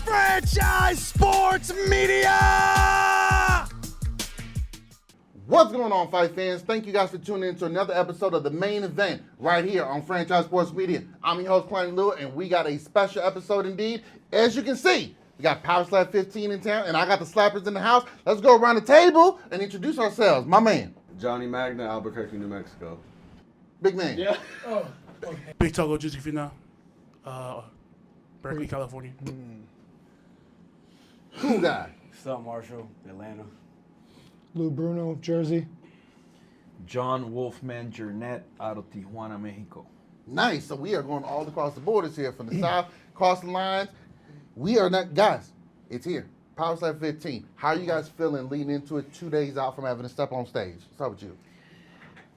Franchise Sports Media! What's going on, fight fans? Thank you guys for tuning in to another episode of the main event right here on Franchise Sports Media. I'm your host, Klein Lua, and we got a special episode indeed. As you can see, we got Power Slap 15 in town, and I got the slappers in the house. Let's go around the table and introduce ourselves. My man. Johnny Magna, Albuquerque, New Mexico. Big man. Yeah. Oh, okay. Big Togo, Juicy Fenau, Berkeley, California. Cool guy. Stunt Marshal, Atlanta. Lou Bruno, Jersey. John Wolfman Jernette out of Tijuana, Mexico. Nice. So we are going all across the borders here, from the south, across the lines. We are not, guys, it's here. Power Slap 15. How are you guys feeling leading into it 2 days out from having to step on stage? What's up with you?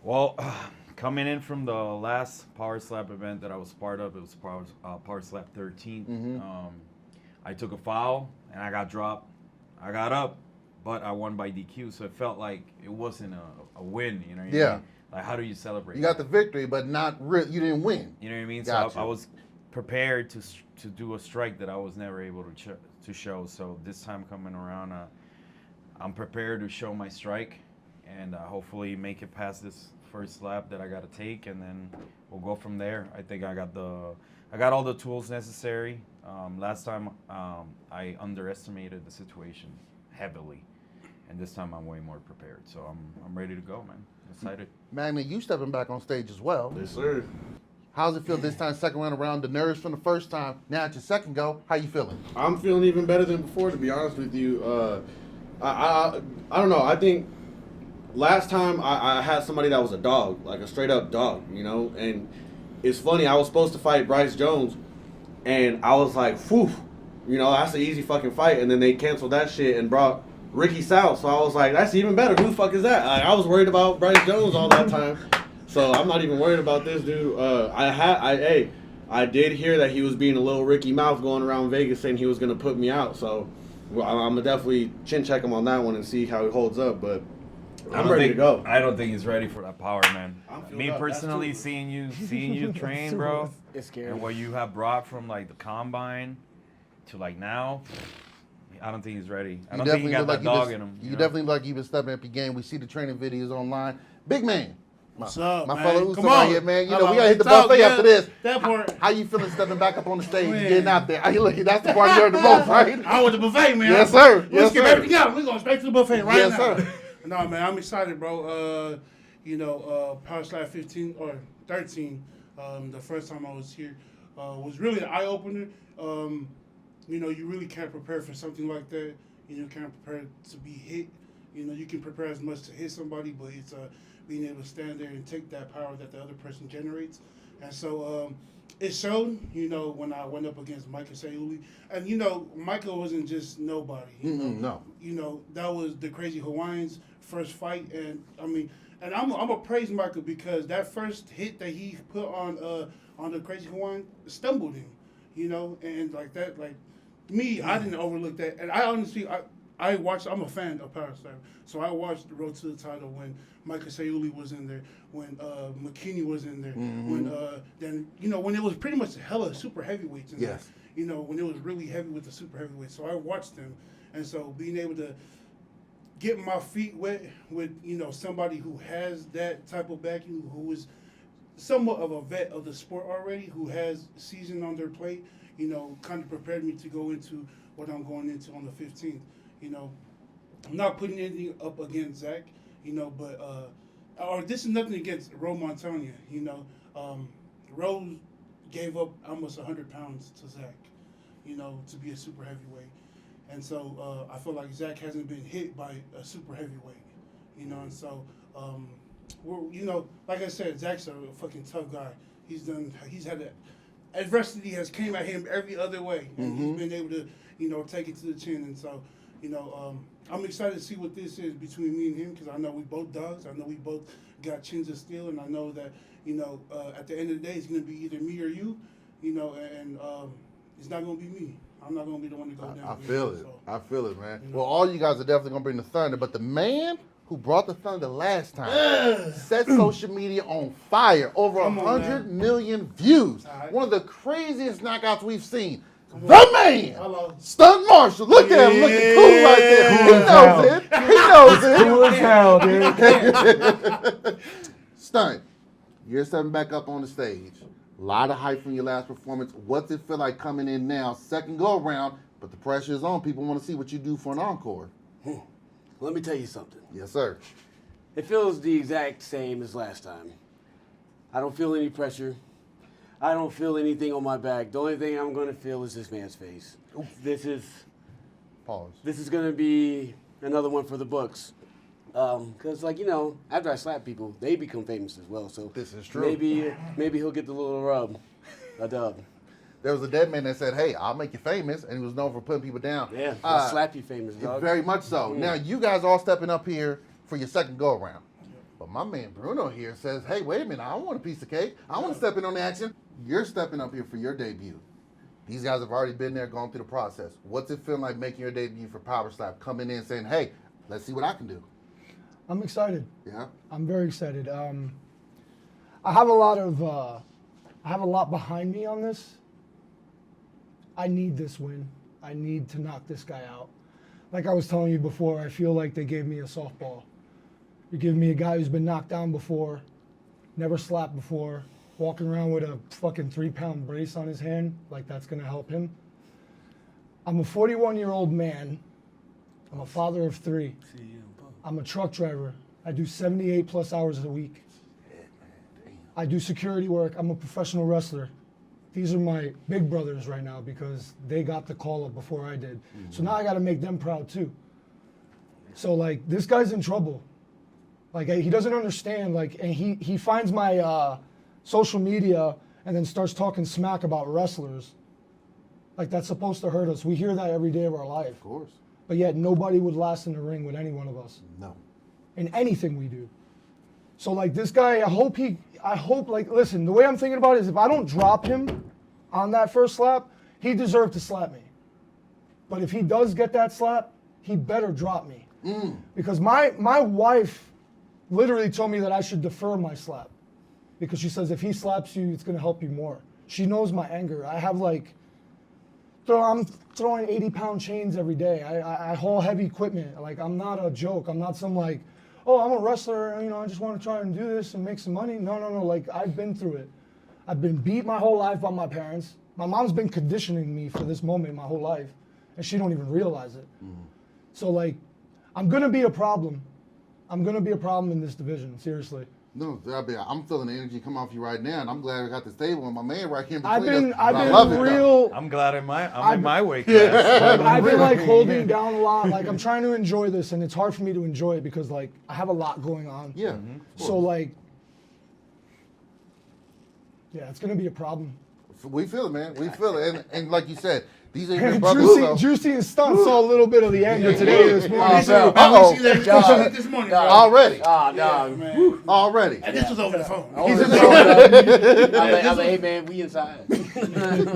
Well, coming in from the last Power Slap event that I was part of, it was Power Slap 13. I took a foul and I got dropped. I got up, but I won by DQ, so it felt like it wasn't a win. You know what I mean? Like, how do you celebrate? You got the victory, but not you didn't win. You know what I mean? Gotcha. So I was prepared to do a strike that I was never able to show. So this time coming around, I'm prepared to show my strike and hopefully make it past this first slap that I got to take, and then we'll go from there. I think I got all the tools necessary. Last time I underestimated the situation heavily, and this time I'm way more prepared. So I'm ready to go, man. Excited. Magna, you stepping back on stage as well. Yes, sir. How's it feel this time, second round around? The nerves from the first time. Now at your second go, how you feeling? I'm feeling even better than before, to be honest with you. I don't know. I think last time I had somebody that was a dog, like a straight up dog, you know? And it's funny, I was supposed to fight Bryce Jones, and I was like, whew, you know, that's an easy fucking fight. And then they canceled that shit and brought Ricky South. So I was like, that's even better. Who the fuck is that? I was worried about Bryce Jones all that time. So I'm not even worried about this dude. I did hear that he was being a little Ricky Mouth going around Vegas saying he was going to put me out. So I'm going to definitely chin check him on that one and see how he holds up. But I'm ready to go. I don't think he's ready for that power, man. Me up. personally, seeing you train, bro, It's scary. and what you have brought from like the combine to like now, I don't think he's ready. I don't think he got that dog in him. You definitely look like you've been stepping up your game. We see the training videos online. Big man. What's up, My man? fellow Come Uso on. right here, man. You know, we gotta hit the Talk, buffet yeah. after this. That part. How you feeling stepping back up on the stage, Man. getting out there? Look, that's the part you heard the most, right? I want the buffet, man. Yes, sir. Let's Yes, get sir. everything out. We're going straight to the buffet right Yes, now. sir. No, man, I'm excited, bro. Power Slap 15 or 13, the first time I was here, was really an eye-opener. You really can't prepare for something like that. You can't prepare to be hit. You can prepare as much to hit somebody, but it's being able to stand there and take that power that the other person generates. And so it showed, when I went up against Micah Sayuli. And, Micah wasn't just nobody. No. That was the Crazy Hawaiian's first fight. And, and I'm going to praise Micah because that first hit that he put on the Crazy Hawaiian stumbled him, and like that, like, me, I didn't overlook that. And I honestly, I watched, I'm a fan of Power Slap. So I watched the Road to the Title when Micah Sayuli was in there, when McKinney was in there, when it was pretty much hella super heavyweights in Yes. there. When it was really heavy with the super heavyweights. So I watched them. And so being able to get my feet wet with, somebody who has that type of backing, who is somewhat of a vet of the sport already, who has season on their plate, kind of prepared me to go into what I'm going into on the 15th. I'm not putting anything up against Zach, or this is nothing against Ro Montagna, Rose gave up almost 100 pounds to Zach, to be a super heavyweight. And so I feel like Zach hasn't been hit by a super heavyweight, and so, like I said, Zach's a fucking tough guy. He's had adversity has came at him every other way, and he's been able to, take it to the chin. And so, I'm excited to see what this is between me and him because I know we both dogs. I know we both got chins of steel, and I know that, at the end of the day, it's going to be either me or you, and it's not going to be me. I'm not gonna be the one to go down. I feel it. So, I feel it, man. you know. Well, all you guys are definitely gonna bring the thunder, but the man who brought the thunder last time set social media on fire. Over Come on, 100 man. million views. All right. One of the craziest knockouts we've seen. The man, Hello. Stunt Marshal. Look at him, looking cool right there. He knows it. He knows it. Cool as hell, dude. Stunt, you're stepping back up on the stage. A lot of hype from your last performance. What's it feel like coming in now? Second go around, but the pressure is on. People want to see what you do for an encore. Let me tell you something. Yes, sir. It feels the exact same as last time. I don't feel any pressure. I don't feel anything on my back. The only thing I'm going to feel is this man's face. This is Pause. going to be another one for the books. Because, like, you know, after I slap people, they become famous as well. So This is true. Maybe he'll get the little rub, a dub. There was a dead man that said, hey, I'll make you famous, and he was known for putting people down. Yeah, I'll slap you famous, Yeah, dog. very much so. Now, you guys all stepping up here for your second go-around. But my man Bruno here says, hey, wait a minute, I don't want a piece of cake. I want to step in on the action. You're stepping up here for your debut. These guys have already been there, gone through the process. What's it feel like making your debut for Power Slap, coming in saying, hey, let's see what I can do? I'm excited. Yeah? I'm very excited. I have a lot behind me on this. I need this win. I need to knock this guy out. Like I was telling you before, I feel like they gave me a softball. You're giving me a guy who's been knocked down before, never slapped before, walking around with a fucking 3-pound brace on his hand, like that's gonna help him. I'm a 41-year-old man. I'm a father of 3. I'm a truck driver. I do 78 plus hours a week. I do security work. I'm a professional wrestler. These are my big brothers right now because they got the call up before I did. So now I got to make them proud too. So like this guy's in trouble. Like he doesn't understand. Like, and he finds my social media and then starts talking smack about wrestlers. Like that's supposed to hurt us. We hear that every day of our life. Of course. But yet nobody would last in the ring with any one of us. No. In anything we do. So like this guy, I hope like, listen, the way I'm thinking about it is if I don't drop him on that first slap, he deserved to slap me. But if he does get that slap, he better drop me. Because my wife literally told me that I should defer my slap. Because she says if he slaps you, it's gonna help you more. She knows my anger. I have like, I'm throwing 80-pound chains every day. I haul heavy equipment. Like I'm not a joke. I'm not some like, oh, I'm a wrestler, you know, I just want to try and do this and make some money. No. Like I've been through it. I've been beat my whole life by my parents. My mom's been conditioning me for this moment my whole life, and she don't even realize it. So like, I'm gonna be a problem. I'm gonna be a problem in this division, seriously. No, I'm feeling the energy come off you right now, and I'm glad I got this table and my man right here in I've between been, us. I've I been love it, though. real. I'm glad I'm in my weight class. I've been like holding down a lot. Like I'm trying to enjoy this, and it's hard for me to enjoy it because like I have a lot going on. Yeah. So like, yeah, it's gonna be a problem. We feel it, man. We feel it. And like you said, these are your brothers. Juicy and Stunt saw a little bit of the anger today this morning. bro. Uh-oh. We see that this morning, bro. Already. Ah, Yeah, dog. man. Already. And this was over the phone. I was like, hey man, we inside. We inside.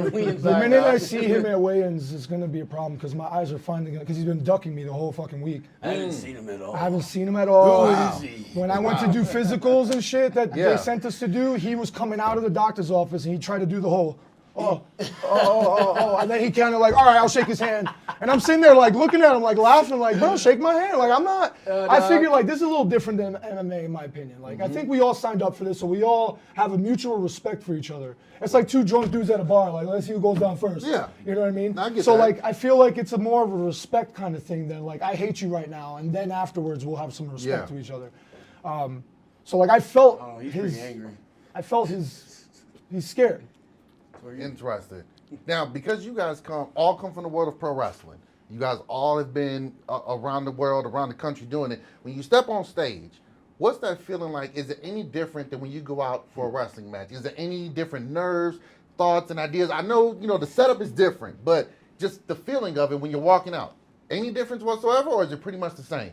The minute I dog. see him at weigh-ins, it's gonna be a problem because my eyes are finally gonna. Because he's been ducking me the whole fucking week. I haven't seen him at all. I haven't seen him at all. Who is he? When I went to do physicals and shit that Yeah. they sent us to do, he was coming out of the doctor's office and he tried to do the whole, oh, and then he kind of like, all right, I'll shake his hand. And I'm sitting there like looking at him, like laughing, like, bro, shake my hand. Like I'm not. I figured like this is a little different than MMA in my opinion. Like I think we all signed up for this, so we all have a mutual respect for each other. It's like two drunk dudes at a bar, like let's see who goes down first. Yeah. You know what I mean? I get so that. like I feel like it's a more of a respect kind of thing than like I hate you right now, and then afterwards we'll have some respect to each other. So like I felt Oh, he's his. pretty angry. I felt his. He's scared. Interesting. Now, because you guys all come from the world of pro wrestling, you guys all have been around the world, around the country doing it. When you step on stage, what's that feeling like? Is it any different than when you go out for a wrestling match? Is there any different nerves, thoughts, and ideas? I know, the setup is different, but just the feeling of it when you're walking out. Any difference whatsoever, or is it pretty much the same?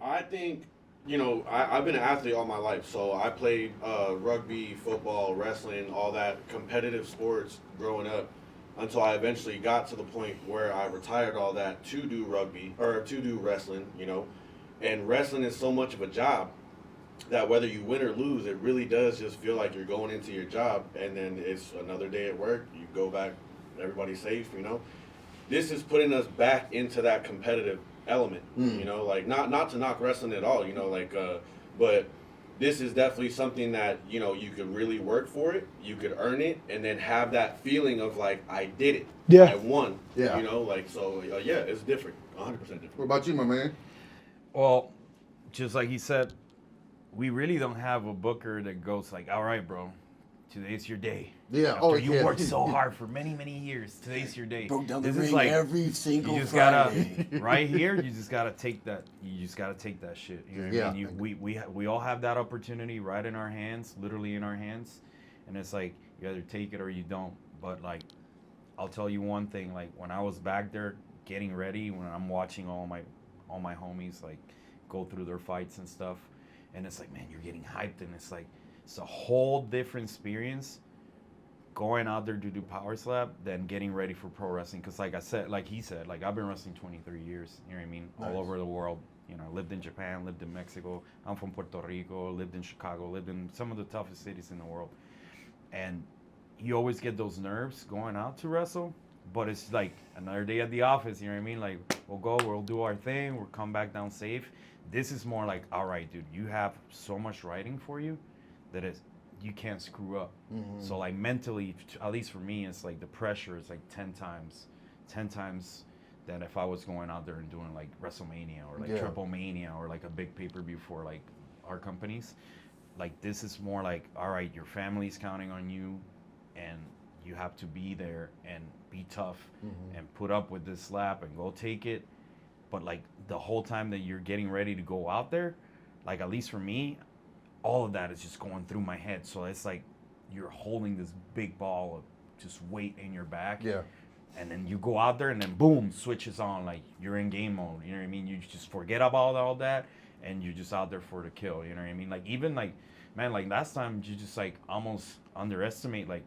I think, I've been an athlete all my life, so I played rugby, football, wrestling, all that competitive sports growing up. until I eventually got to the point where I retired all that to do rugby or to do wrestling, you know. And wrestling is so much of a job that whether you win or lose, it really does just feel like you're going into your job, and then it's another day at work. You go back, everybody's safe, you know. This is putting us back into that competitive element, you know, like not to knock wrestling at all, you know, like, but this is definitely something that, you know, you could really work for it, you could earn it, and then have that feeling of like, I did it, I won, you know, like, so yeah, it's different, 100% different. What about you, my man? Well, just like he said, we really don't have a booker that goes like, all right, bro, today's your day. Yeah. After you worked so hard for many, many years, today's your day. Broke down the This ring is like every single you just Friday. gotta right here. You just gotta take that. You just gotta take that shit. You know what I mean? We all have that opportunity right in our hands, literally in our hands, and it's like you either take it or you don't. But like, I'll tell you one thing. Like when I was back there getting ready, when I'm watching all my homies like go through their fights and stuff, and it's like, man, you're getting hyped, and it's like it's a whole different experience going out there to do power slap than getting ready for pro wrestling. Because like I said, like he said, like I've been wrestling 23 years, you know what I mean, all over the world. You know, lived in Japan, lived in Mexico, I'm from Puerto Rico, lived in Chicago, lived in some of the toughest cities in the world. And you always get those nerves going out to wrestle, but it's like another day at the office, you know what I mean? Like we'll do our thing, we'll come back down safe. This is more like, all right, dude, you have so much riding for you that you can't screw up. So like mentally, at least for me, it's like the pressure is like 10 times than if I was going out there and doing like WrestleMania or like Triple Mania or like a big pay-per-view for like our companies. Like this is more like, all right, your family's counting on you and you have to be there and be tough and put up with this slap and go take it. But like the whole time that you're getting ready to go out there, like at least for me, all of that is just going through my head. So it's like you're holding this big ball of just weight in your back. Yeah. And then you go out there and then boom, switches on, like you're in game mode. You know what I mean? You just forget about all that and you're just out there for the kill. You know what I mean? Like even like, man, like last time you just like almost underestimate like,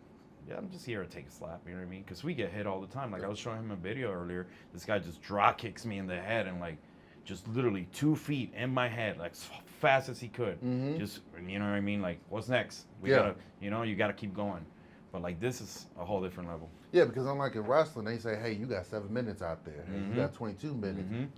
yeah, I'm just here to take a slap, you know what I mean? Because we get hit all the time. Like I was showing him a video earlier. This guy just drop kicks me in the head and like just literally 2 feet in my head, like as fast as he could. Just, you know what I mean? Like, what's next? We gotta, you know, you gotta keep going. But like this is a whole different level. Yeah, because unlike in wrestling, they say, hey, you got 7 minutes out there. Hey, you got 22 minutes.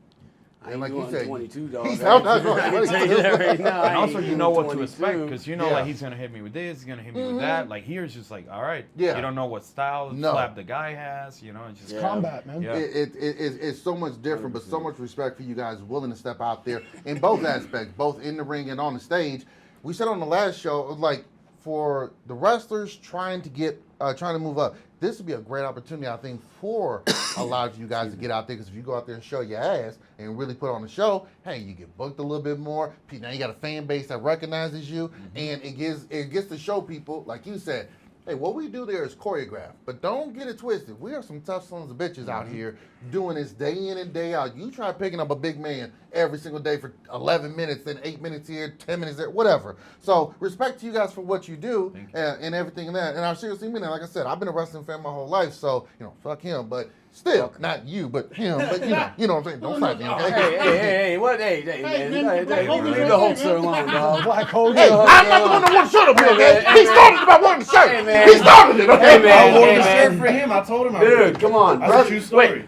And like you said, 22, dog. He's out there. I can tell you that right now. And also, you know what to 22. expect because you know, like he's gonna hit me with this, he's gonna hit me with that. Like here's just like, all right, you don't know what style of slap the guy has. You know, it's just combat, man. Yeah. It's so much different, but so much respect for you guys willing to step out there in both aspects, both in the ring and on the stage. We said on the last show, like for the wrestlers trying to move up, this would be a great opportunity, I think, for a lot of you guys to get out there. Because if you go out there and show your ass and really put on the show, hey, you get booked a little bit more. Now you got a fan base that recognizes you, and it gets to show people, like you said, hey, what we do there is choreographed. But don't get it twisted. We are some tough sons of bitches out here doing this day in and day out. You try picking up a big man every single day for 11 minutes, then 8 minutes here, 10 minutes there, whatever. So respect to you guys for what you do and everything that. And I seriously mean that. Like I said, I've been a wrestling fan my whole life, so, you know, fuck him. But still, not you, but him. But, you know what I'm saying? Don't fight me, okay? Hey, what? Hey, man. Leave the Hulkster alone, dog. Black Hogan. Hey, I'm not the one that won the shirt up here, okay? He started it by wanting the shirt. Hey, man. He started it, okay? Hey, man. I wore the shirt for him. I told him I would. Dude, come on. That's a true story.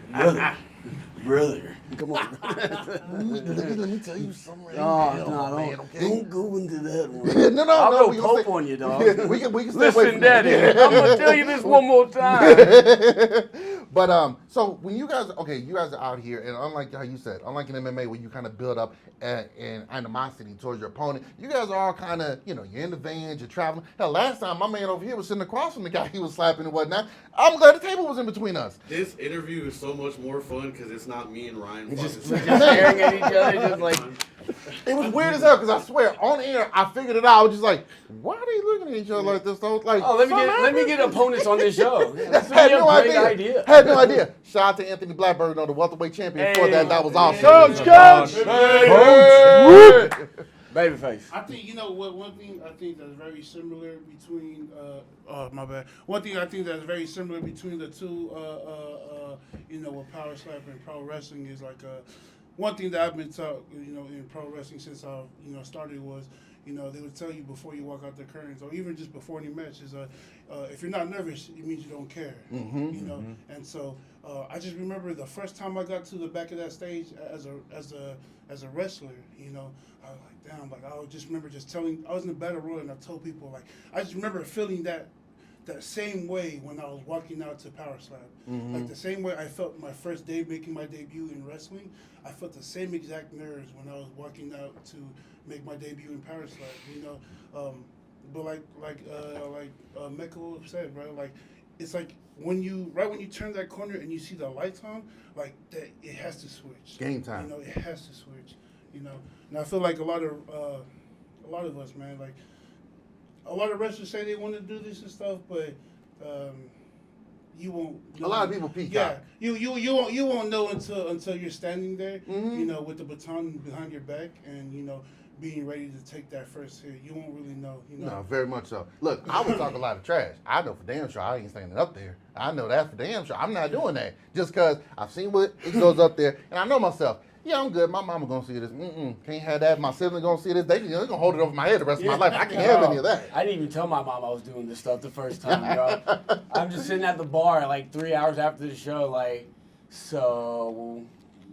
Brother. Come on. Let me tell you something right Don't go into that one. No, I'll go we can pope stay- on you, dog. we can stay away Listen, from that. Daddy, I'm going to tell you this one more time. But so when you guys are out here, and unlike how you said, unlike in MMA where you kind of build up an animosity towards your opponent, you guys are all kind of, you know, you're in the vans, you're traveling. Hell, last time my man over here was sitting across from the guy he was slapping and whatnot. I'm glad the table was in between us. This interview is so much more fun because it's not me and Ryan. Just staring at each other, just like... It was weird as hell because I swear on air I figured it out. I was just like, why are they looking at each other like this? So it's like, Oh, let me get opponents on this show. This would Had be a no great idea. idea. Had no idea. Shout out to Anthony Blackburn, the welterweight champion. For that was awesome. Coach! Babyface. I think one thing I think that's very similar between my bad. One thing I think that's very similar between the two with power slap and pro wrestling is like one thing that I've been taught in pro wrestling since I started was they would tell you before you walk out the curtains or even just before any match is if you're not nervous it means you don't care. And so I just remember the first time I got to the back of that stage as a wrestler, I was like, damn, like I just remember I was in the battle royal and I told people like I just remember feeling that same way when I was walking out to Power Slap. Like the same way I felt my first day making my debut in wrestling, I felt the same exact nerves when I was walking out to make my debut in Power Slap, but like Mechawolf said, bro, like it's like when you turn that corner and you see the lights on, like that it has to switch. Game time. It has to switch. And I feel like a lot of us, man, like a lot of wrestlers say they want to do this and stuff, but you won't. A lot of people peek Yeah, out. you won't know until you're standing there, with the baton behind your back, and being ready to take that first hit. You won't really know. No, very much so. Look, I would talk a lot of trash. I know for damn sure I ain't standing up there. I know that for damn sure. I'm not doing that just because I've seen what it goes up there, and I know myself. Yeah, I'm good. My mama gonna see this. Can't have that. My sibling gonna see this. They're gonna hold it over my head the rest of my life. I can't have any of that. I didn't even tell my mom I was doing this stuff the first time, bro. I'm just sitting at the bar like 3 hours after the show, like, so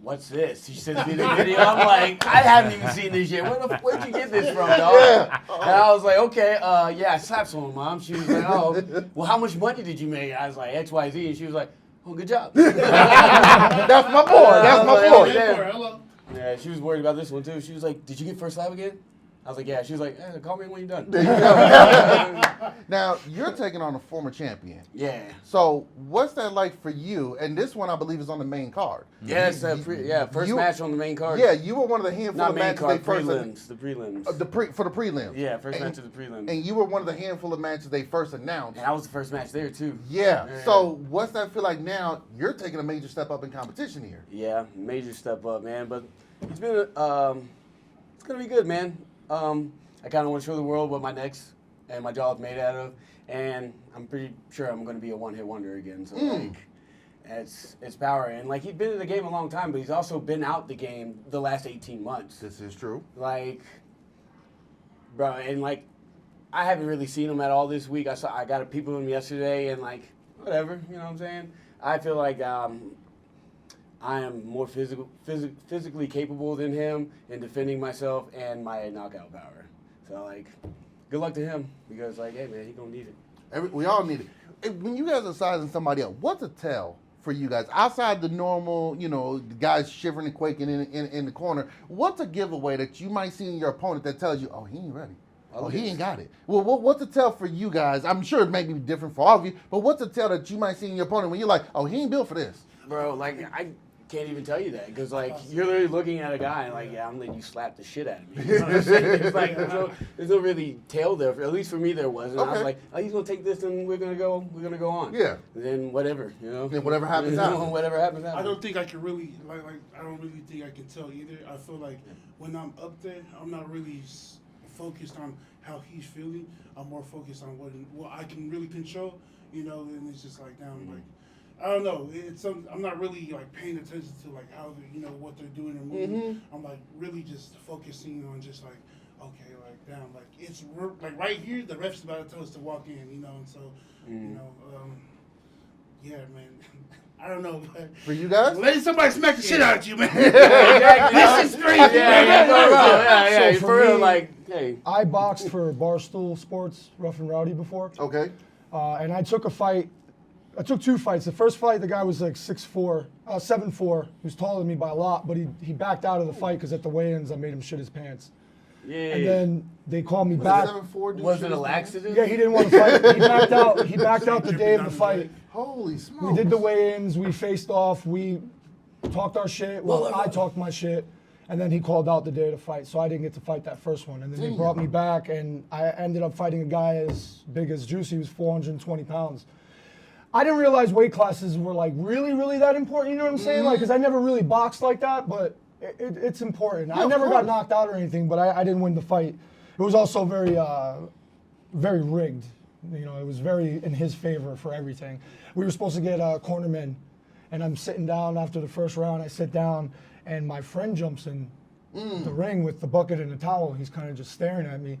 what's this? She sends me the video. I'm like, I haven't even seen this yet. Where'd you get this from, dog? Yeah. And I was like, okay, yeah, I slapped someone, Mom. She was like, oh, well, how much money did you make? I was like, XYZ. And she was like, oh, good job. That's my boy. That's my boy. Hello. Yeah, she was worried about this one, too. She was like, did you get first slap again? I was like, yeah. She was like, call me when you're done. There you go. Now, you're taking on a former champion. Yeah. So, what's that like for you? And this one, I believe, is on the main card. Yeah, it's first match on the main card. Yeah, you were one of the handful Not of main matches card, they first. prelims. The prelims. For the prelims. Yeah, first match of the prelims. And you were one of the handful of matches they first announced. And I was the first match there, too. Yeah. So, what's that feel like now? You're taking a major step up in competition here. Yeah, major step up, man. But it's been, it's going to be good, man. I kind of want to show the world what my necks and my jaw is made out of. And I'm pretty sure I'm going to be a one-hit wonder again. So, like, it's power. And, like, he's been in the game a long time, but he's also been out the game the last 18 months. This is true. Like, bro, and, like, I haven't really seen him at all this week. I got a peep of him yesterday, and, like, whatever, you know what I'm saying? I feel like I am more physically capable than him in defending myself and my knockout power. So, like, good luck to him because, like, hey, man, he gonna need it. We all need it. When you guys are sizing somebody up, what's a tell for you guys outside the normal, the guys shivering and quaking in the corner? What's a giveaway that you might see in your opponent that tells you, oh, he ain't ready? Oh, he ain't got it. Well, what's a tell for you guys? I'm sure it may be different for all of you, but what's a tell that you might see in your opponent when you're like, oh, he ain't built for this? Bro, like, I can't even tell you that because, like, you're literally looking at a guy and, like, yeah, I'm letting you slap the shit out of me. You know what I'm saying? It's like, there's no really tell there. At least for me, there wasn't. Okay. I was like, oh, he's going to take this and we're going to go on. Yeah. And then whatever, And whatever happens, happens. Whatever happens, happens. I don't think I can really I don't really think I can tell either. I feel like when I'm up there, I'm not really focused on how he's feeling. I'm more focused on what I can really control, and it's just like down like I don't know. I'm not really like paying attention to like how they, what they're doing or moving. I'm like really just focusing on just like okay, like damn, like it's like right here the ref's about to tell us to walk in, and so yeah, man. I don't know, but For you guys? letting somebody smack the shit out of you, man. Exactly. This is crazy, man. Yeah, So for for real, me- like, hey. I boxed for Barstool Sports, Rough and Rowdy before, Okay. and I took a fight. I took 2 fights. The first fight, the guy was like 6'4", 7'4". He was taller than me by a lot, but he backed out of the fight because at the weigh-ins I made him shit his pants. Yeah. And then they called me Was back. it 7'4"? dude? Was it a laxative? Yeah, he didn't want to fight. He backed out. He backed out the day of the fight. Holy smokes. We did the weigh-ins. We faced off. We talked our shit. Well, I talked my shit. And then he called out the day of the fight. So I didn't get to fight that first one. And then they brought me back, and I ended up fighting a guy as big as Juicy. He was 420 pounds. I didn't realize weight classes were like really, really that important. You know what I'm saying? Like, because I never really boxed like that. But It's important. Yeah, I of never got course. knocked out or anything, but I didn't win the fight. It was also very rigged. You know, it was very in his favor for everything. We were supposed to get cornermen, and I'm sitting down after the first round. I sit down, and my friend jumps in the ring with the bucket and the towel. He's kind of just staring at me.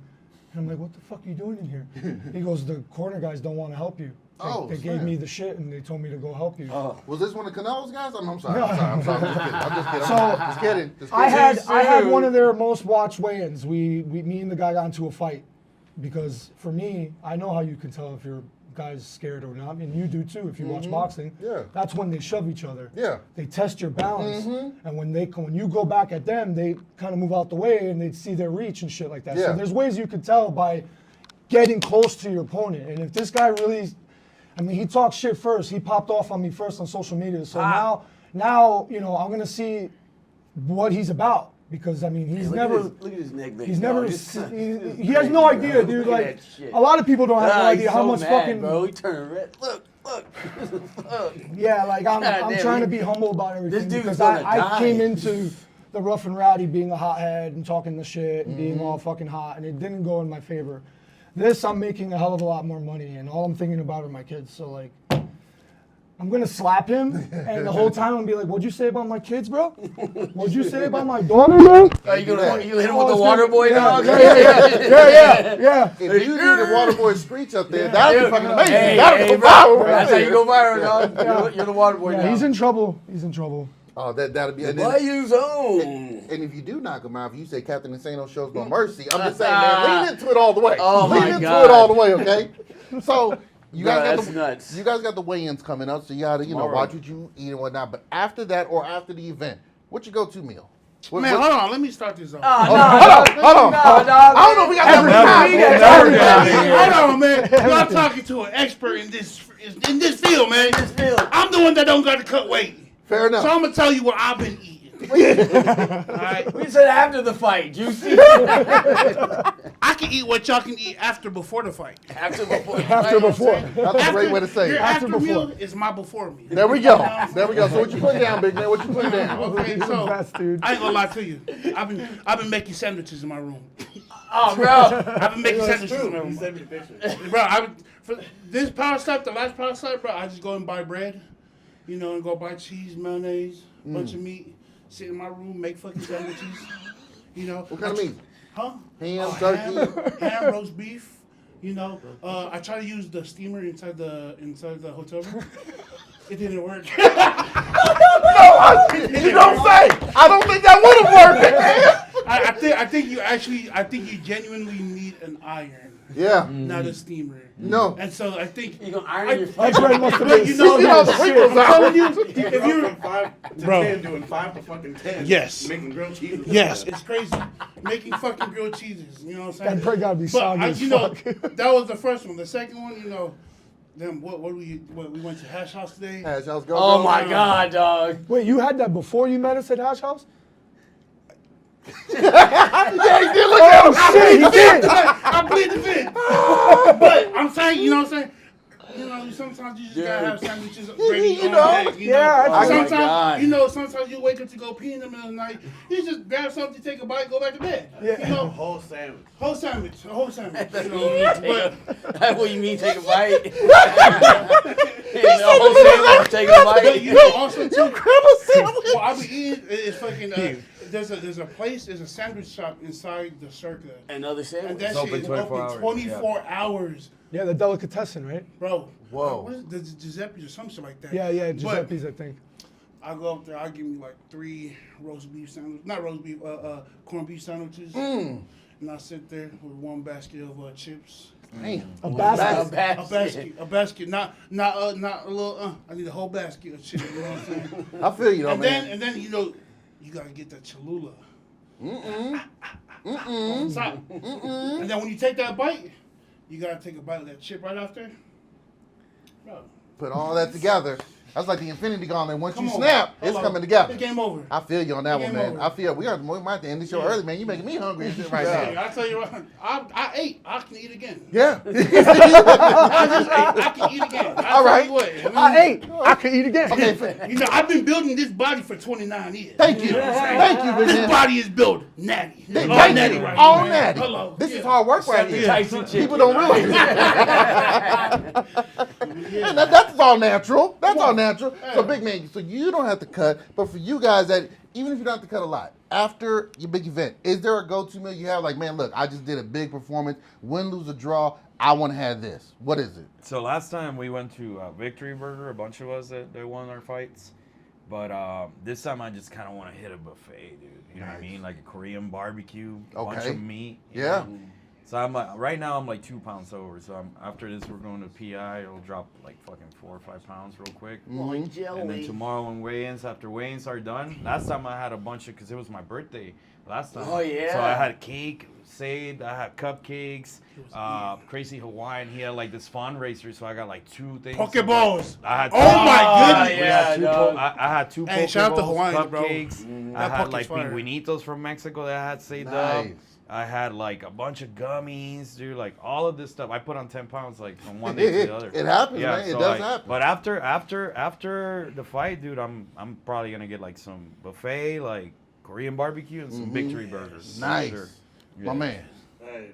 And I'm like, what the fuck are you doing in here? He goes, the corner guys don't want to help you. They gave me the shit and they told me to go help you. Was this one of Canelo's guys? I'm sorry. I'm just kidding. So, Just kidding. I had one of their most watched weigh-ins. Me and the guy got into a fight because for me, I know how you can tell if your guy's scared or not, and you do too if you watch boxing. Yeah. That's when they shove each other. Yeah. They test your balance, and when you go back at them, they kind of move out the way and they see their reach and shit like that. Yeah. So there's ways you could tell by getting close to your opponent, and if this guy really. I mean, he talked shit first. He popped off on me first on social media. So now, you know, I'm gonna see what he's about because I mean, he's never. Look at his neck, baby. He's dog. never. This son- He has no idea, Look dude. at Like that shit. a lot of people don't have no He's idea how so much mad, fucking. Bro, he turned red. Look. Look. Yeah, like I'm damn, trying to be humble about everything dude's because gonna I die. came into the rough and rowdy being a hothead and talking the shit and being all fucking hot, and it didn't go in my favor. This, I'm making a hell of a lot more money, and all I'm thinking about are my kids. So like, I'm gonna slap him, and the whole time I'm gonna be like, "What'd you say about my kids, bro? What'd you say about my daughter, bro?" Are you gonna hit him Oh, with the it's water gonna- boy yeah, dog? Yeah. If you need the Waterboy streets up there, that'd be fucking amazing. Hey, That'd go bro. viral. That's how you go viral, dog. You're the water boy Yeah, now. he's in trouble. He's in trouble. Oh, that'd be. And, Why then, you zone? and if you do knock him out, if you say Captain Insano shows no mercy, I'm just saying, man, lean into it all the way. Oh, lean my into God. it all the way, okay? So you Bro, guys that's got nuts. you guys got the weigh-ins coming up, so you gotta Tomorrow. watch what you eat and whatnot. But after that or after the event, what's your go-to meal? Man, hold on. Let me start this off. Hold on. I don't know if we got that Hold on, man. Y'all talking to an expert in this field, man. I'm the one that don't got to cut weight. Fair enough. So I'm gonna tell you what I've been eating. All right. We said after the fight, Juicy. I can eat what y'all can eat before the fight. After before. After before. That's a great way to say Your it. after before. meal is my before meal. There we go. There we go. So what you putting down, big man? What you putting down? Okay, You're the so best, dude. I ain't gonna lie to you. I've been making sandwiches in my room. Oh, bro. I've been making sandwiches in my room. Send me the picture. Bro, for this power slap, the last power slap, bro, I just go and buy bread, you know, and go buy cheese, mayonnaise, bunch of meat, sit in my room, make fucking sandwiches, you know. What kind of meat? Huh? Ham, turkey. Ham, roast beef, you know. I try to use the steamer inside the hotel room. It didn't work. You don't say. I don't think that would have worked. I think you genuinely need an iron, Yeah. not a steamer. No. And so I think You gonna iron your That face? bread must have But been you know, You know the wrinkles I'm out. telling you, if From you're 5 to Bro. 10, doing 5 to fucking 10. Yes. Making grilled cheese. Yes, it's crazy. Making fucking grilled cheeses, you know what I'm saying? That bread gotta be But soggy as you know, fuck. that was the first one. The second one, you know, then what we went to Hash House today. Hash house go. Oh go. my God, dog. Wait, you had that before you met us at Hash House? Yeah, he did look at him. Oh shit, he did. I plead the fifth. But I'm saying, you know what I'm saying? You know, sometimes you just gotta have sandwiches ready You on know. deck, you Yeah, know. I- Oh my Sometimes, God. you know, sometimes you wake up to go pee in the middle of the night. You just grab something, take a bite, go back to bed. Yeah. You know, Whole sandwich. a whole sandwich. You know, but That's what you mean, take a bite? Take a But bite. you know, also too, sandwich. what I've been eating is fucking. There's a sandwich shop inside the Circa, Another and sandwich. that It's shit open is 24 open hours, 24 hours, Yeah, the delicatessen, right? bro. Whoa. What is the Giuseppe's or some shit like that? Yeah, But Giuseppe's, I think. I go up there. I give me like 3 roast beef sandwiches, not roast beef, corned beef sandwiches, Mm. and I sit there with one basket of chips. Damn. A basket. A basket, not a little. I need a whole basket of chips. You know what I'm saying? I feel you though, And man. then you know, you gotta get that Cholula. Stop. And then when you take that bite, you gotta take a bite of that chip right after. Bro. Put all that together. That's like the Infinity Gauntlet. Once Come you on. snap, it's Hold on. coming together. It's game over. I feel you on that Game one, man. over. I feel we might have to end the show early, man. You making me hungry and shit right Hey, now. I tell you what, I ate. I can eat again. Yeah. I just ate. I can eat again. All right. I ate. I could eat again. Okay. You know, I've been building this body for 29 years. Thank you. Thank you, big This man. body is built natty. It's all Thank natty you. right All here. natty. Hello. This Yeah. is hard work right here. Tyson chicken, People don't right? realize that. And that's all natural. That's all natural. So, big man, so you don't have to cut, but for you guys that, even if you don't have to cut a lot, after your big event, is there a go-to meal you have? Like, man, look, I just did a big performance, win, lose, or draw. I want to have this. What is it? So last time we went to Victory Burger, a bunch of us that won our fights. But this time I just kind of want to hit a buffet, dude. You know what I mean? Like a Korean barbecue, bunch Okay. of meat. you Yeah. know? So I'm like, right now I'm like 2 pounds over. So after this we're going to PI. It'll drop like fucking 4 or 5 pounds real quick. Mhm. And then tomorrow when weigh-ins, after weigh-ins are done, last time I had a bunch of, because it was my birthday last time. Oh, yeah. So I had cake, saved, I had cupcakes, Crazy Hawaiian, he had like this fundraiser, so I got like 2 things. Pokeballs. I had Oh my goodness. We had two dog. I had 2 Hey, shout out to Pokeballs, Hawaiians, bro. cupcakes. I That had Poke's like fire. pingüinitos from Mexico that I had saved Nice. up. I had like a bunch of gummies, dude. Like all of this stuff. I put on 10 pounds like from one day to the other. It happens, man. It so, does like, happen. But after the fight, dude, I'm probably gonna get like some buffet, like Korean barbecue and some Victory burgers. for Nice. sure. My man. Hey.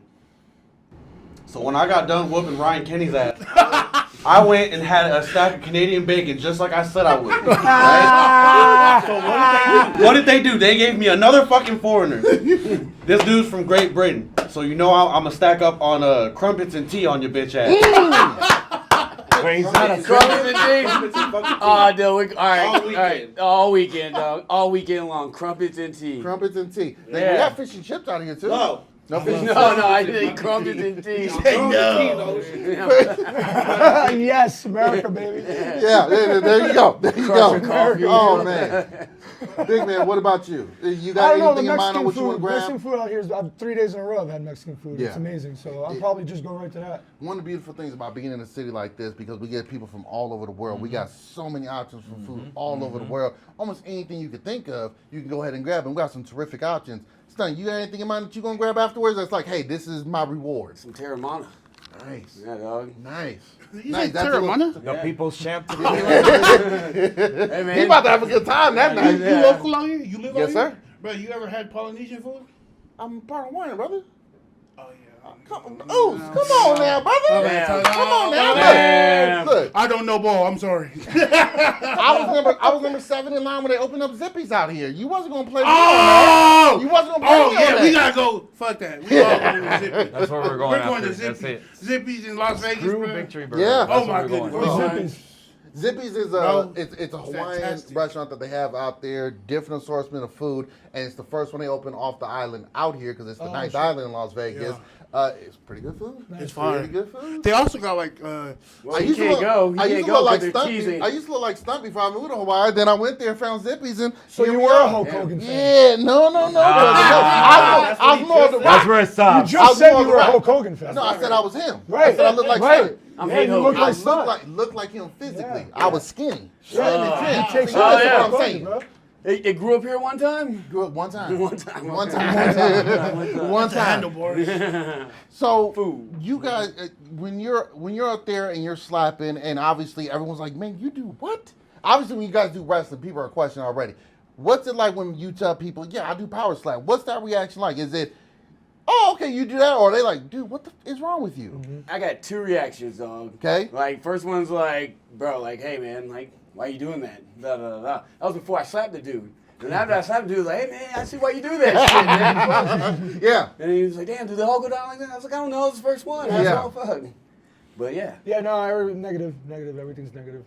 So when I got done whooping Ryan Kenny's ass, I went and had a stack of Canadian bacon just like I said I would. Right? So what did they do? They gave me another fucking foreigner. This dude's from Great Britain. So you know I'm going to stack up on crumpets and tea on your bitch ass. Wait, is that a Crumpets and tea? Crumpets and fucking tea. Oh, dude, all right, All all right, weekend. all weekend, dog, all weekend long. Crumpets and tea. Crumpets and tea. We Yeah. got fish and chips out here, too. No. No fish and No, I didn't eat crumpets and tea. Yes, America, baby. Yeah, there you go. There you Crush go. your coffee. Oh, man. Big man, what about you? You I got don't know, the anything in mind on Mexican what you want food, to grab? Mexican food out here is 3 days in a row I've had Mexican food. Yeah. It's amazing. So I'll probably just go right to that. One of the beautiful things about being in a city like this, because we get people from all over the world, we got so many options for food all over the world. Almost anything you could think of, you can go ahead and grab, and we got some terrific options. Stunt, you got anything in mind that you're going to grab afterwards? That's like, hey, this is my reward. Some Terramana. Nice. Yeah, dog. Nice. You Nice. said That's a little- Terramana? The people's champ to Hey, man. He about to have a good time that night. You local out here? You live Yes, out sir. here? Bro, you ever had Polynesian food? I'm part of wine, brother. Oh, yeah. Come on now, brother. Man. Come on now. Man. Look, I don't know ball. I'm sorry. I was number 7 in line when they opened up Zippies out here. You wasn't gonna play. Oh! You wasn't gonna play. Oh, me on yeah, that. we gotta go. Fuck that. We all going to Zippy. That's where we're going We're going after. to That's Zippy. it. Zippies in Las Vegas, Screw bro. Victory Burger. Yeah. That's Oh, where my we're going. goodness. What Oh, is Zippies? Zippies is No. it's a Hawaiian fantastic. restaurant that they have out there, different assortment of food, and it's the first one they open off the island out here because it's the ninth shit. island in Las Vegas. It's pretty good food. It's pretty fire. good food. They also got like, Well, I he used to can't look- go. He I used can't to go look like because they're Stunt. teasing. I used to look like Stunt before I moved to Hawaii. Then I went there and found Zippies, and So here you we were a are. Hulk Hogan fan. Yeah, no, brother. No. I was more of the That's where it stops. You I just was said more you of were a the Hulk Hogan fan. No, I said I was him. I Right. said I looked like Right. Stunt. I'm Yeah, hate you Hogan. look I like Stunt. looked like him physically. Yeah. I was skinny. Straight in the gym. He takes See, shots that's at what I'm Hogan, saying. bro. They grew up here one time? Grew up one time. One time. One okay. time. One time. handlebars. So Food. you guys, when you're out there and you're slapping, and obviously everyone's like, "Man, you do what?" Obviously, when you guys do wrestling, people are questioning already. What's it like when you tell people, "Yeah, I do power slap"? What's that reaction like? Is it, "Oh, okay, you do that," or are they like, "Dude, what the is wrong with you?" I got 2 reactions, dog. Okay. Like, first one's like, bro, like, hey, man, like, why you doing that? Da, da, da, da. That was before I slapped the dude. And after I slapped the dude, like, hey, man, I see why you do that shit, man. Yeah. And he was like, damn, did they all go down like that? I was like, I don't know, it's the first one. That's Yeah. all fuck. But yeah. Yeah, no, I heard negative. Everything's negative.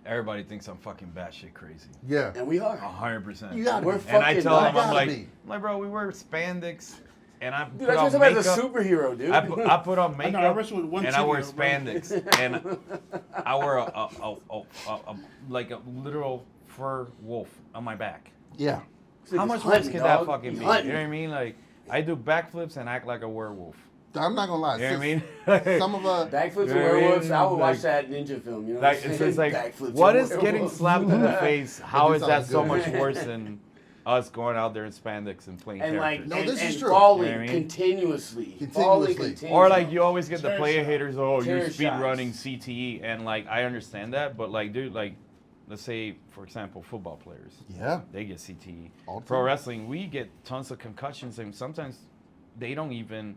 Everybody thinks I'm fucking batshit crazy. Yeah. And we are. 100%. You gotta We're be. And I fucking tell them, nuts. I'm like, Gotta be. bro, we wear spandex, and I Dude, put I on dress up as a makeup. superhero, dude. I put on I makeup wrestled with one and I wear titty, bro. spandex and I wear a like a literal fur wolf on my back. Yeah. How much hunting, worse could dog. that fucking He's be? hunting. You know what I mean? Like I do backflips and act like a werewolf. I'm not gonna lie. You know what I mean? Some of Backflips You and know what I werewolves, mean? I would watch Like- that ninja film. You know, Like, what I'm it's saying? just like, Backflips what and is getting werewolves. slapped in the face? How do is that sound so good. much worse than us going out there in spandex and playing And like, characters? No, and, this is and true. falling You know what I mean? continuously. Continuously. Or like you always get the Terror player shots. haters, oh, you're Terror speed shots. running CTE, and like I understand that, but like dude, like let's say for example football players, yeah. they get CTE. All the Pro time. wrestling, we get tons of concussions, and sometimes they don't even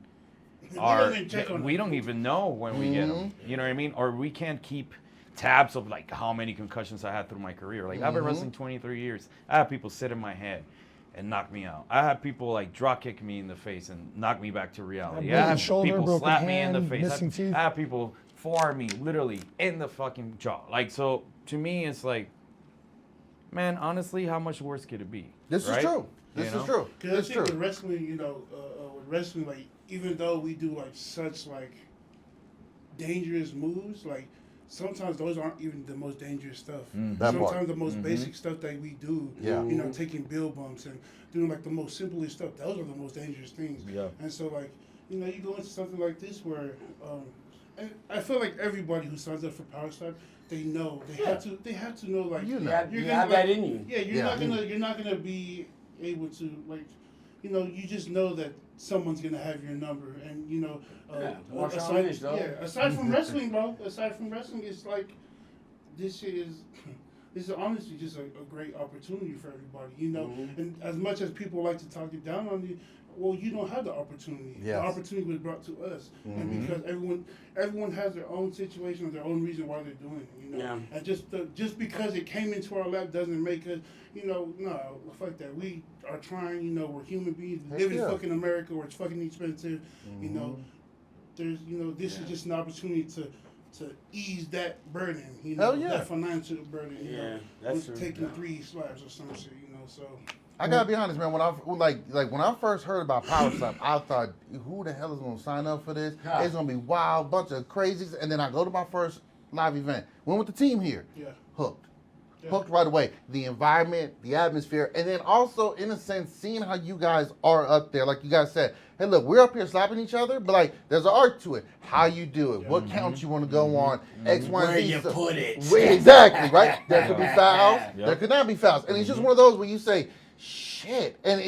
They don't even check on we them. don't even know when we get them. You know what I mean? Or we can't keep tabs of like how many concussions I had through my career. Like I've been wrestling 23 years. I have people sit in my head and knock me out. I have people like drop kick me in the face and knock me back to reality. broken I have shoulder, people broken slap me in the hand, face. missing teeth. I have people forearm me literally in the fucking jaw. Like so to me it's like, man, honestly, how much worse could it be? This right? is true. This You know? is true. Because I It's think true. with wrestling, with wrestling, like even though we do like such like dangerous moves, like sometimes those aren't even the most dangerous stuff. That Sometimes part. the most basic stuff that we do, Yeah. taking bill bumps and doing like the most simplest stuff, those are the most dangerous things. Yeah. And so like, you go into something like this where, and I feel like everybody who signs up for Power Slap, they know they have to know like You know. You gonna, have like- that in you. Yeah, you're not gonna be able to like, you just know that someone's gonna have your number, and Marshall aside, Lynch, though. aside from wrestling, bro. Aside from wrestling, it's like this shit is honestly just a great opportunity for everybody, And as much as people like to talk you down on you, well, you don't have the opportunity. Yes. The opportunity was brought to us, and because everyone has their own situation or their own reason why they're doing it, Yeah. And just because it came into our lap doesn't make us, no, fuck that. We are trying, we're human beings. We Heck live in yeah. fucking America where it's fucking expensive, There's, this is just an opportunity to ease that burden, Hell yeah. that financial burden, Yeah, that's with true. taking 3 slaps or some shit, so. I gotta be honest, man. When I when I first heard about Power Slap, I thought, who the hell is gonna sign up for this? Yeah. It's gonna be wild, bunch of crazies. And then I go to my first live event. Went with the team here. Yeah. Hooked. Yeah. Hooked right away. The environment, the atmosphere, and then also, in a sense, seeing how you guys are up there. Like you guys said, hey, look, we're up here slapping each other, but like, there's an art to it. How you do it, what counts you want to go on, X, Y, Where Z. you So- put it. Exactly, right? There could be fouls. Yep. There could not be fouls. And it's just one of those where you say, shit. And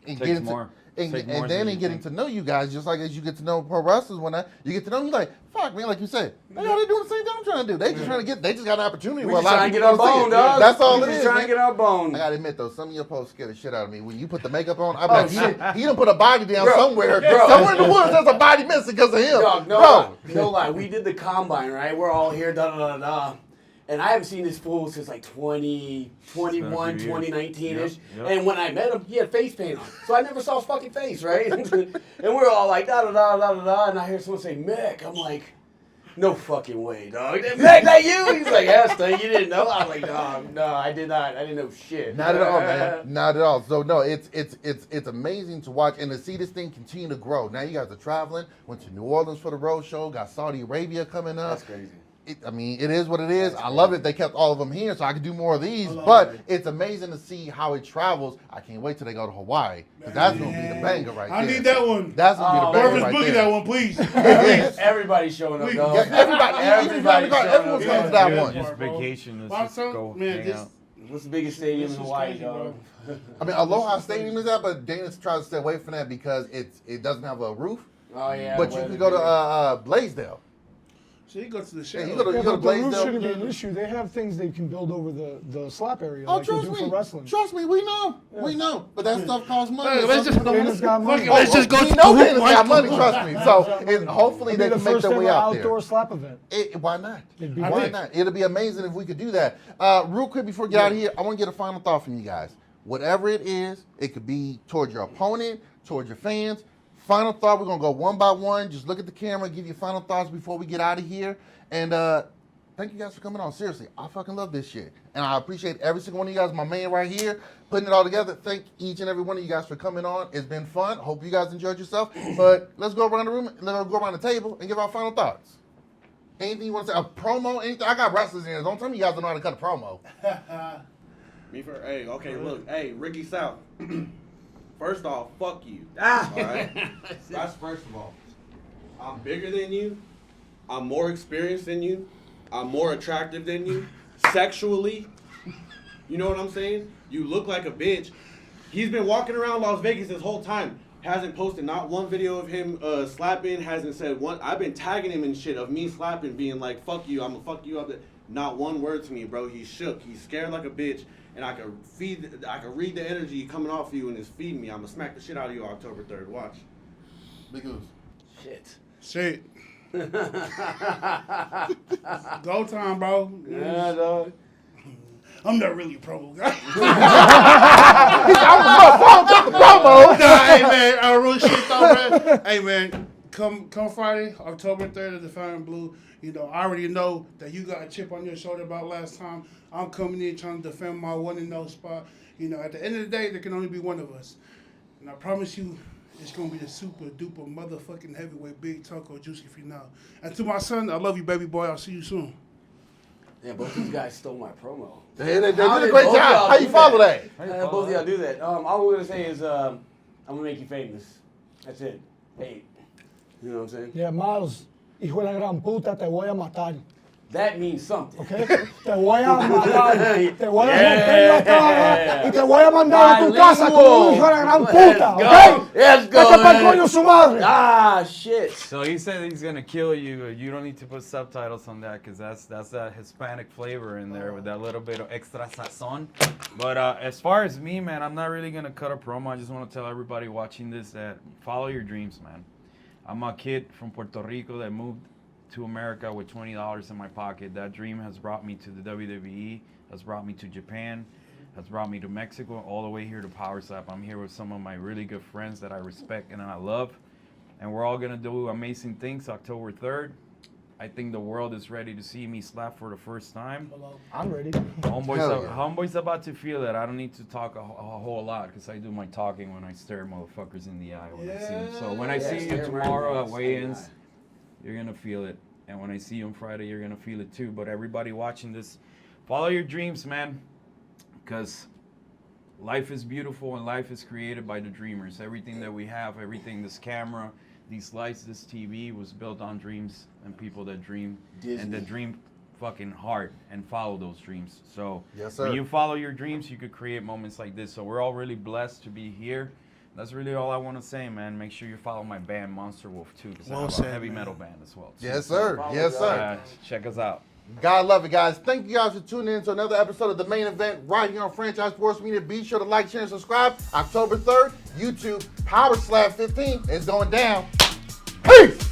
Takes getting more. And, Take and more then than in you getting think. to know you guys, just like as you get to know pro wrestlers, you get to know them, you're like, fuck, man, like you said, they doing the same thing I'm trying to do. They just trying to they just got an opportunity. We where a just lot trying of to get people our don't see bone, it. dog. That's all We it just is. trying to man. get our bone. I gotta admit though, some of your posts scare the shit out of me. When you put the makeup on, I'm like, he done put a body down Bro, somewhere. bro. Somewhere in the woods, there's a body missing because of him. Dog, no Bro. lie. No lie. We did the combine, right? We're all here, da-da-da-da. And I haven't seen this fool since like 2021, It's been a few 2019-ish. years. Yep. And when I met him, he had face paint on. So I never saw his fucking face, right? And we're all like, da-da-da-da-da-da. And I hear someone say, Mech. I'm like, no fucking way, dog. Mech, that you? He's like, yes, you didn't know? I'm like, dog, no, I did not. I didn't know shit. Not at all, man. Not at all. So no, it's amazing to watch and to see this thing continue to grow. Now you guys are traveling. Went to New Orleans for the road show. Got Saudi Arabia coming up. That's crazy. It is what it is. I love it. They kept all of them here, so I could do more of these. love But it. it's amazing to see how it travels. I can't wait till they go to Hawaii, because that's gonna be the banger right there. I need that one. That's gonna be the banger Whoever's right booking there. that one, please. Everybody's showing up, We- dog. Yeah, everybody, Everybody's showing everyone's up. coming to that Yeah, one. just vacation. Let's Well, just some- go man, hang this- out. What's the biggest stadium This in is Hawaii, crazy, dog? I mean, Aloha Stadium is that, but Dana tries to stay away from that because it doesn't have a roof. Oh, yeah. But you can go to Blaisdell. So you go to the show. Yeah, you go to Yeah, but the Blaisdell. roof shouldn't be an issue. They have things they can build over the slap area, Oh, like they trust do me. for wrestling. Trust me, we know. We know. But that stuff costs money. Hey, let's just Dana's got money. Let's just go We to know the Dana's got money, trust me. So hopefully It'd be they the can make first their ever way out there. outdoor slap event. Why not? It'd be Why big. not? It'll be amazing if we could do that. Real quick before we get out of here, I want to get a final thought from you guys. Whatever it is, it could be towards your opponent, towards your fans. Final thought, we're going to go one by one. Just look at the camera, give your final thoughts before we get out of here. And thank you guys for coming on. Seriously, I fucking love this shit. And I appreciate every single one of you guys, my man right here, putting it all together. Thank each and every one of you guys for coming on. It's been fun. Hope you guys enjoyed yourself. But let's go around the room, let's go around the table and give our final thoughts. Anything you want to say? A promo? Anything? I got wrestlers in here. Don't tell me you guys don't know how to cut a promo. Look, Ricky South. First off, fuck you. Ah. All right? That's first of all. I'm bigger than you. I'm more experienced than you. I'm more attractive than you. Sexually. You know what I'm saying? You look like a bitch. He's been walking around Las Vegas this whole time. Hasn't posted not one video of him slapping. Hasn't said one. I've been tagging him and shit of me slapping, being like, fuck you, I'm gonna fuck you up. Not one word to me, bro. He's shook. He's scared like a bitch. And I can read the energy coming off you and it's feeding me. I'm gonna smack the shit out of you October 3rd. Watch. Big Goose. Shit. Go time, bro. Yeah, dog. I'm not really a promo guy. I'm the promo. Nah, hey man, I real shit though, man. Hey man, come Friday, October 3rd at the Fountain Blue. You know, I already know that you got a chip on your shoulder about last time. I'm coming in trying to defend my 1-0 spot. You know, at the end of the day, there can only be one of us. And I promise you, it's going to be the super duper motherfucking heavyweight big taco Juicy Fenau. And to my son, I love you, baby boy. I'll see you soon. Yeah, both these guys stole my promo. They did How a did great both job. y'all How do you follow that? Both of y'all do that. All we're gonna say is I'm gonna make you famous. That's it. Hey, you know what I'm saying? Yeah, Miles, hijo de la gran puta, te voy a matar. That means something. Okay? Te voy a matar. Te voy a romper la cara y te voy a mandar a tu casa como un hijo de la gran puta. Okay? Let's go. Vete pa'l Man. coño su madre. Ah, shit. So he said he's gonna kill you. You don't need to put subtitles on that because that's that Hispanic flavor in there with that little bit of extra sazon. But as far as me, man, I'm not really gonna cut a promo. I just want to tell everybody watching this that follow your dreams, man. I'm a kid from Puerto Rico that moved to America with $20 in my pocket. That dream has brought me to the WWE, has brought me to Japan, has brought me to Mexico, all the way here to Power Slap. I'm here with some of my really good friends that I respect and I love. And we're all gonna do amazing things October 3rd. I think the world is ready to see me slap for the first time. I'm ready. Homeboy's about to feel it. I don't need to talk a whole lot because I do my talking when I stare motherfuckers in the eye when I see them. So when I see you stare right tomorrow in at the weigh-ins, eye. you're gonna feel it. And when I see you on Friday, you're gonna feel it too. But everybody watching this, follow your dreams, man. Because life is beautiful and life is created by the dreamers. Everything that we have, everything, this camera, these lights, this TV was built on dreams and people that dream. Disney. And that dream fucking hard and follow those dreams. So Yes, sir. when you follow your dreams, you could create moments like this. So we're all really blessed to be here. That's really all I want to say, man. Make sure you follow my band, Monster Wolf, too, because Well I have said, a heavy man. metal band as well. Too. Yes, sir. Yes, sir. Check us out. God love it, guys. Thank you guys for tuning in to another episode of the main event right here on Franchise Sports Media. Be sure to like, share, and subscribe. October 3rd, YouTube, Power Slap 15 is going down. Peace!